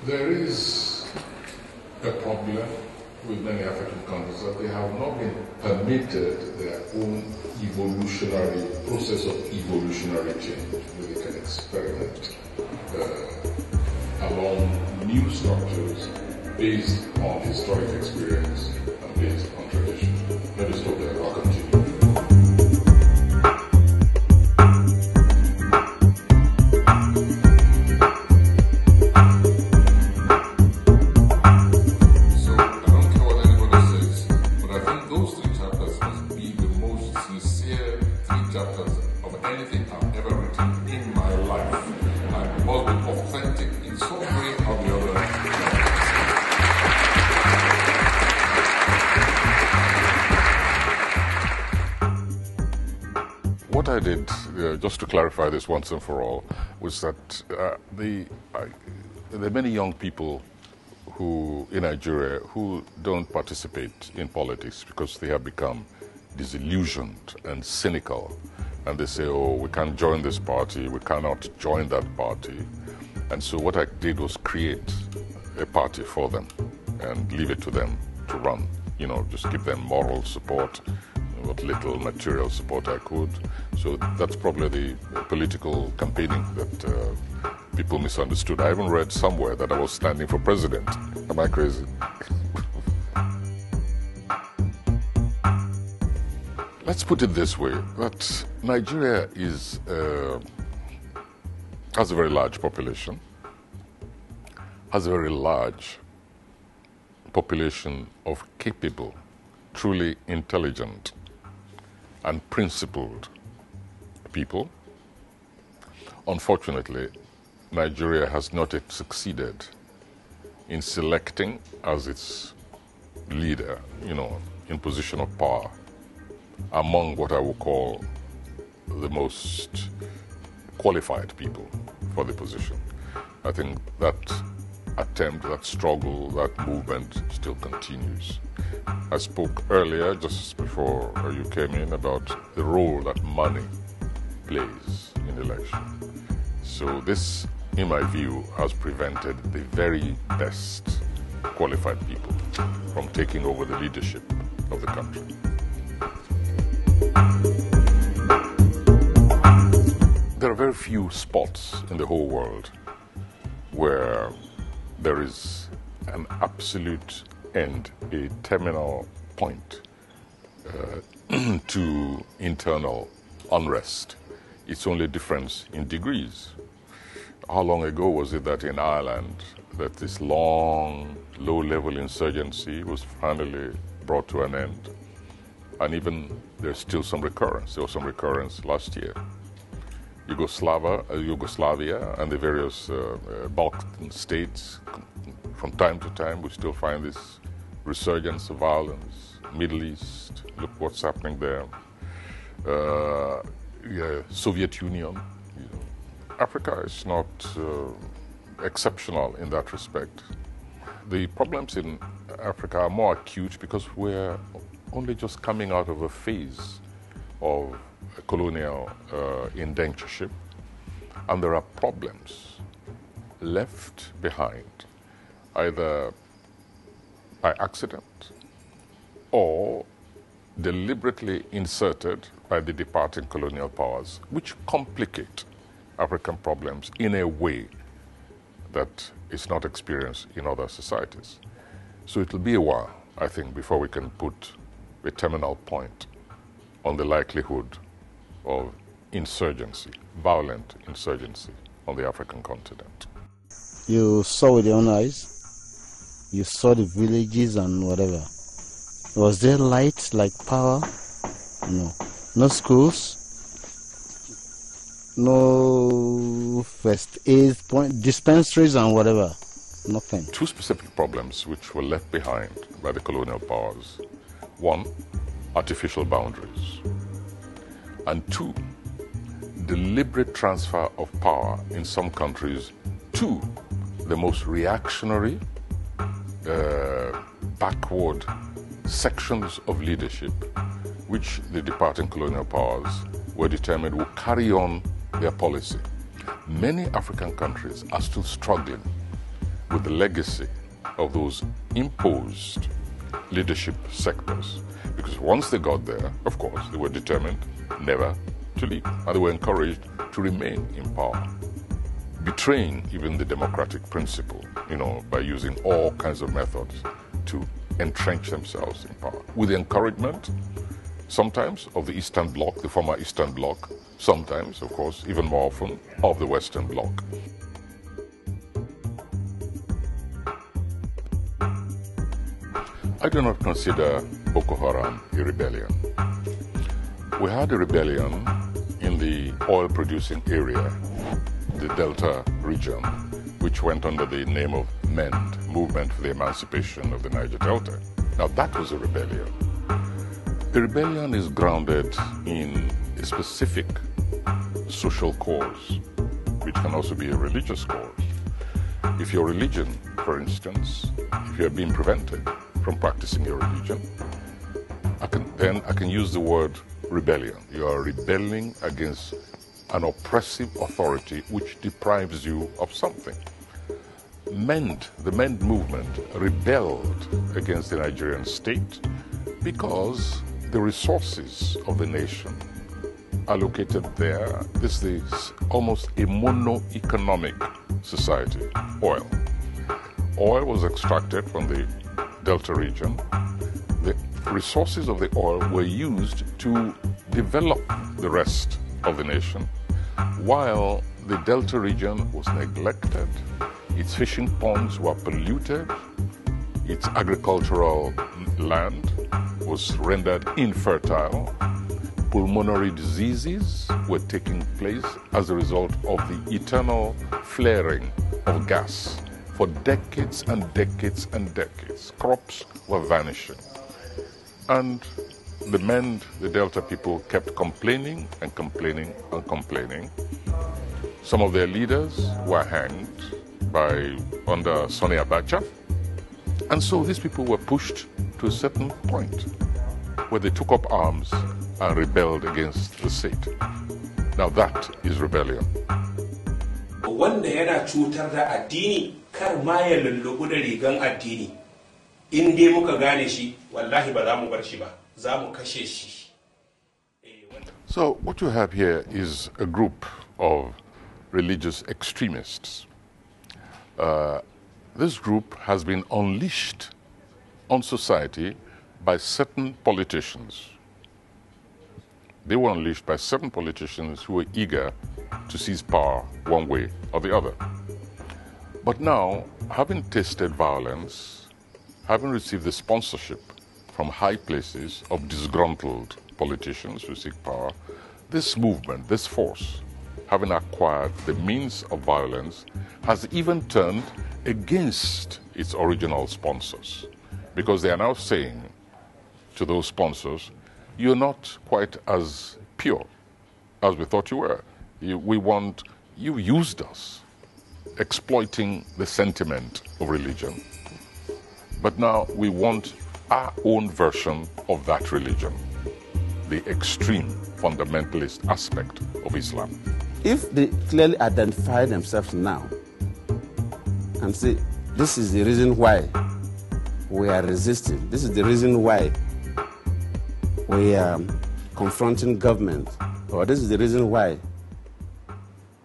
There is a problem with many African countries that they have not been permitted their own evolutionary process of evolutionary change, where they can experiment along new structures based on historic experience and based on tradition. Let me stop there. I'll continue. What I did, just to clarify this once and for all, was that there are many young people in Nigeria who don't participate in politics because they have become disillusioned and cynical. And they say, oh, we can't join this party, we cannot join that party. And so what I did was create a party for them and leave it to them to run. You know, just give them moral support, what little material support I could. So that's probably the political campaigning that people misunderstood. I even read somewhere that I was standing for president. Am I crazy? Let's put it this way, that Nigeria has a very large population, has a very large population of capable, truly intelligent, and principled people. Unfortunately, Nigeria has not yet succeeded in selecting as its leader, in position of power, among what I would call the most qualified people for the position. I think that attempt, that struggle, that movement still continues. I spoke earlier, just before you came in, about the role that money plays in election. So this, in my view, has prevented the very best qualified people from taking over the leadership of the country. There are very few spots in the whole world where there is an absolute end, a terminal point to internal unrest. It's only a difference in degrees. How long ago was it that in Ireland that this long, low-level insurgency was finally brought to an end? And even there's still some recurrence. There was some recurrence last year. Yugoslavia and the various Balkan states, from time to time, we still find this resurgence of violence. Middle East, look what's happening there. Soviet Union. Africa is not exceptional in that respect. The problems in Africa are more acute because we're only just coming out of a phase of colonial indentureship, and there are problems left behind either by accident or deliberately inserted by the departing colonial powers, which complicate African problems in a way that is not experienced in other societies. So it'll be a while, I think, before we can put a terminal point on the likelihood of insurgency, violent insurgency on the African continent. You saw with your own eyes, you saw the villages and whatever. Was there light, like power? No. No schools? No first aid point, dispensaries and whatever? Nothing. Two specific problems which were left behind by the colonial powers. One, artificial boundaries. And two, deliberate transfer of power in some countries to the most reactionary, backward sections of leadership, which the departing colonial powers were determined would carry on their policy. Many African countries are still struggling with the legacy of those imposed leadership sectors. Because once they got there, of course, they were determined never to leave, and they were encouraged to remain in power, betraying even the democratic principle, by using all kinds of methods to entrench themselves in power, with the encouragement, sometimes, of the Eastern Bloc, the former Eastern Bloc, sometimes, of course, even more often, of the Western Bloc. I do not consider Boko Haram a rebellion. We had a rebellion in the oil-producing area, the Delta region, which went under the name of MEND, Movement for the Emancipation of the Niger Delta. Now that was a rebellion. A rebellion is grounded in a specific social cause, which can also be a religious cause. If your religion, for instance, if you're being prevented from practicing your religion, I can use the word rebellion. You are rebelling against an oppressive authority which deprives you of something. The MEND movement rebelled against the Nigerian state because the resources of the nation are located there. This is almost a mono-economic society. Oil. Oil was extracted from the Delta region. The resources of the oil were used to develop the rest of the nation, while the Delta region was neglected, its fishing ponds were polluted, its agricultural land was rendered infertile, pulmonary diseases were taking place as a result of the eternal flaring of gas for decades and decades and decades. Crops were vanishing. And the Delta people kept complaining and complaining and complaining. Some of their leaders were hanged under Sonny Abacha. And so these people were pushed to a certain point where they took up arms and rebelled against the state. Now that is rebellion. Wanda yana cutar da addini kar ma ya lullubu da rigan addini. In dai muka gane shi, wallahi ba za mu bar shi ba, za mu kashe shi. So what you have here is a group of religious extremists. This group has been unleashed on society by certain politicians. They were unleashed by certain politicians who were eager to seize power one way or the other. But now, having tasted violence, having received the sponsorship from high places of disgruntled politicians who seek power, this movement, this force, having acquired the means of violence, has even turned against its original sponsors, because they are now saying to those sponsors, you're not quite as pure as we thought you were. You used us, exploiting the sentiment of religion. But now we want our own version of that religion, the extreme fundamentalist aspect of Islam. If they clearly identify themselves now and say, this is the reason why we are resisting, this is the reason why we are confronting government, or this is the reason why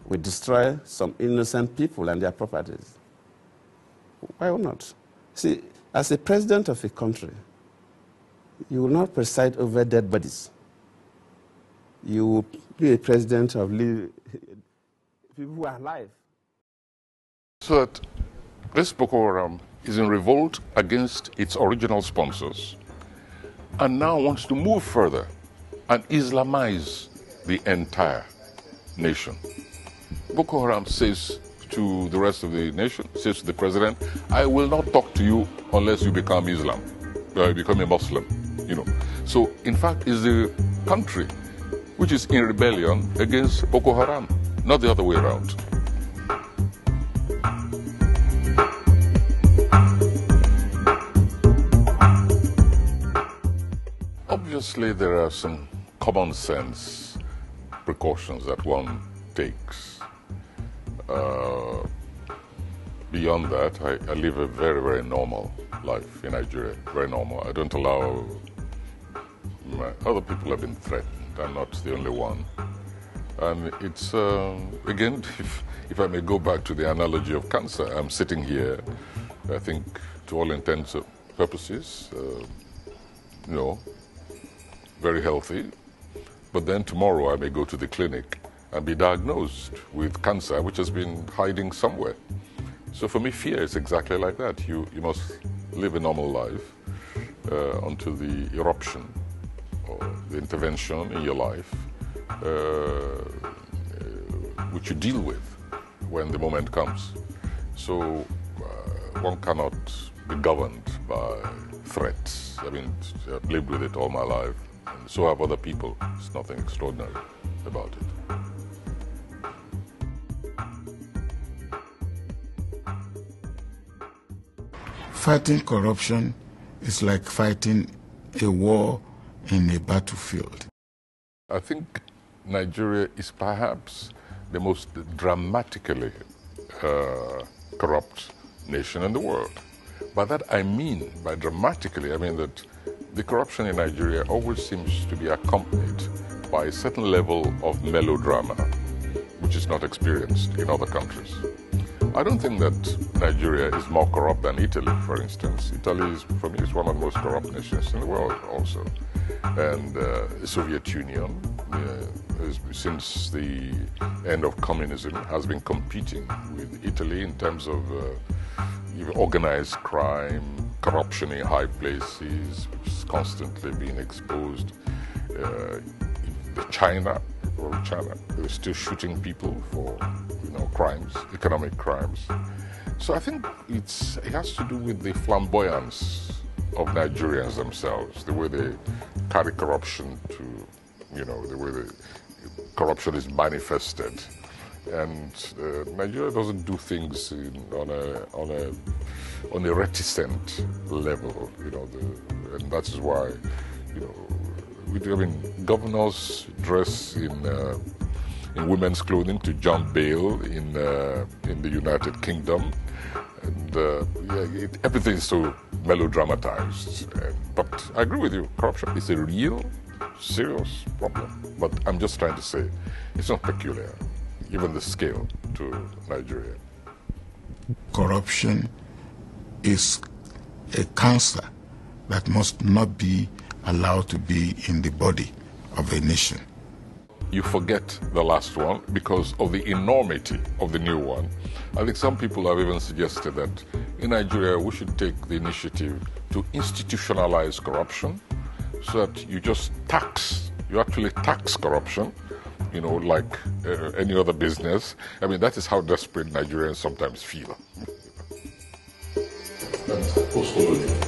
we destroy some innocent people and their properties, why not? See, as a president of a country, you will not preside over dead bodies. You will be a president of people who are alive. So that this Boko Haram is in revolt against its original sponsors and now wants to move further and Islamize the entire nation. Boko Haram says to the rest of the nation, says to the president, I will not talk to you unless you become Islam, become a Muslim, So, in fact, it's the country which is in rebellion against Boko Haram, not the other way around. Obviously, there are some common sense precautions that one takes beyond that, I live a very, very normal life in Nigeria. Very normal. I don't allow other people have been threatened. I'm not the only one. And it's, again, if I may go back to the analogy of cancer, I'm sitting here, I think, to all intents and purposes, very healthy. But then tomorrow I may go to the clinic and be diagnosed with cancer, which has been hiding somewhere. So for me, fear is exactly like that. You must live a normal life until the eruption or the intervention in your life, which you deal with when the moment comes. So one cannot be governed by threats. I mean, I've lived with it all my life, and so have other people. There's nothing extraordinary about it. Fighting corruption is like fighting a war in a battlefield. I think Nigeria is perhaps the most dramatically corrupt nation in the world. By that I mean, by dramatically, I mean that the corruption in Nigeria always seems to be accompanied by a certain level of melodrama, which is not experienced in other countries. I don't think that Nigeria is more corrupt than Italy, for instance. Italy, for me, is one of the most corrupt nations in the world also. And the Soviet Union, since the end of communism, has been competing with Italy in terms of organized crime, corruption in high places, which is constantly being exposed. China, they're still shooting people for crimes, economic crimes. So I think it has to do with the flamboyance of Nigerians themselves, the way they carry corruption to, the way the corruption is manifested. And Nigeria doesn't do things on a reticent level, and that is why, governors dress in women's clothing to jump bail in the United Kingdom, and everything is so melodramatized. But I agree with you, corruption is a real, serious problem. But I'm just trying to say it's not peculiar, even the scale, to Nigeria. Corruption is a cancer that must not be allowed to be in the body of a nation. You forget the last one because of the enormity of the new one. I think some people have even suggested that in Nigeria we should take the initiative to institutionalize corruption so that you actually tax corruption, like any other business. I mean, that is how desperate Nigerians sometimes feel. That's post-colonial.